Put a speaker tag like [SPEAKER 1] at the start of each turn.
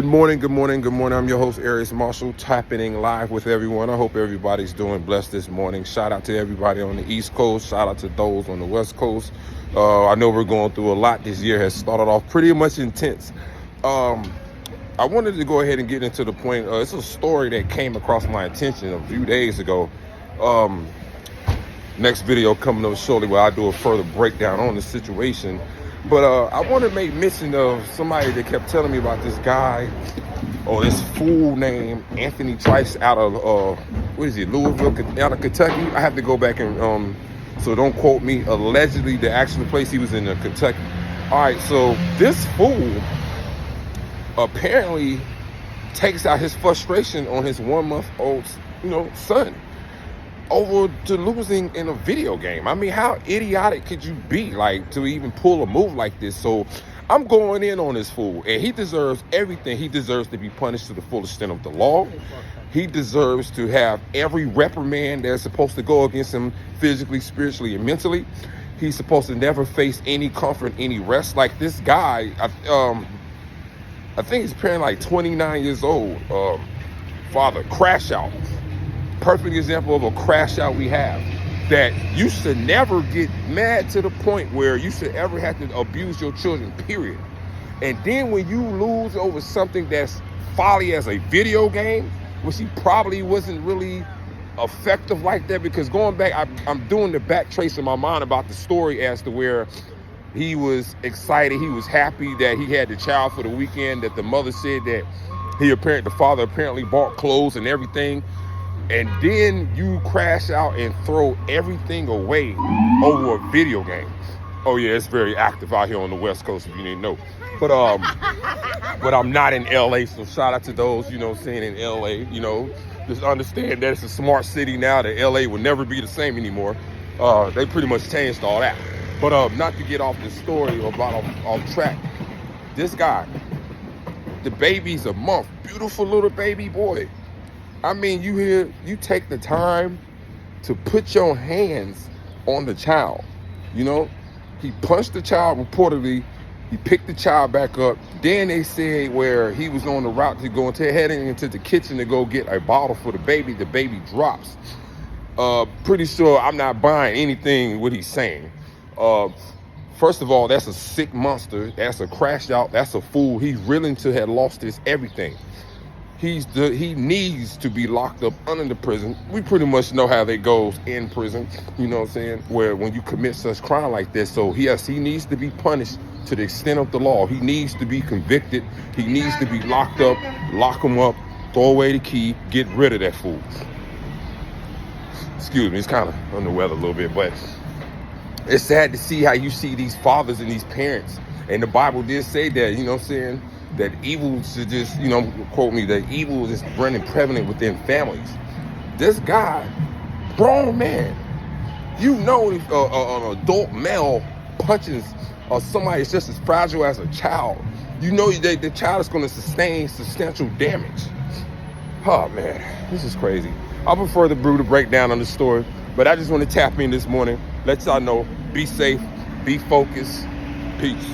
[SPEAKER 1] Good morning, good morning, good morning. I'm your host, Arius Marshall, tapping in live with everyone. I hope everybody's doing blessed this morning. Shout out to everybody on the East Coast. Shout out to those on the West Coast. I know we're going through a lot. This year has started off pretty much intense. I wanted to go ahead and get into the point. It's a story that came across my attention a few days ago. Next video coming up shortly where I do a further breakdown on the situation. But I want to make mention of somebody that kept telling me about this guy or this fool named Anthony Trice out of, Louisville, out of Kentucky. I have to go back and, so don't quote me, allegedly the actual place he was in, Kentucky. All right, so this fool apparently takes out his frustration on his 1-month-old, son over to losing in a video game. I mean, how idiotic could you be, like, to even pull a move like this? So I'm going in on this fool, and he deserves everything. He deserves to be punished to the full extent of the law. He deserves to have every reprimand that's supposed to go against him physically, spiritually, and mentally. He's supposed to never face any comfort, any rest. Like this guy, I think he's apparently like 29 years old. Father, crash out. Perfect example of a crash out we have, that you should never get mad to the point where you should ever have to abuse your children, period. And then when you lose over something that's folly as a video game, which he probably wasn't really effective like that, because going back, I'm doing the back trace in my mind about the story as to where he was excited, he was happy that he had the child for the weekend, that the mother said that the father apparently bought clothes and everything. And then you crash out and throw everything away over a video game. Oh yeah, it's very active out here on the West Coast, if you didn't know. But I'm not in LA, so shout out to those, in LA, just understand that it's a smart city now, that LA will never be the same anymore. They pretty much changed all that. But not to get off the story about off track, this guy, the baby's a month, beautiful little baby boy. I mean, you take the time to put your hands on the child. He punched the child reportedly. He picked the child back up. Then they said where he was on the route to go heading into the kitchen to go get a bottle for the baby drops. Pretty sure I'm not buying anything what he's saying. First of all, that's a sick monster. That's a crash out. That's a fool. He's willing to have lost his everything. He needs to be locked up under the prison. We pretty much know how that goes in prison, where when you commit such crime like this. So he needs to be punished to the extent of the law. He needs to be convicted. He needs to be locked up, lock him up, throw away the key, get rid of that fool. Excuse me, it's kind of under the weather a little bit, but it's sad to see how you see these fathers and these parents. And the Bible did say that, that evil should just, quote me, that evil is running prevalent within families. This guy, grown man, if an adult male punches somebody that's just as fragile as a child, that the child is going to sustain substantial damage. Oh man, this is crazy. I prefer the brutal breakdown on the story, but I just want to tap in this morning, let y'all know, be safe, be focused, peace.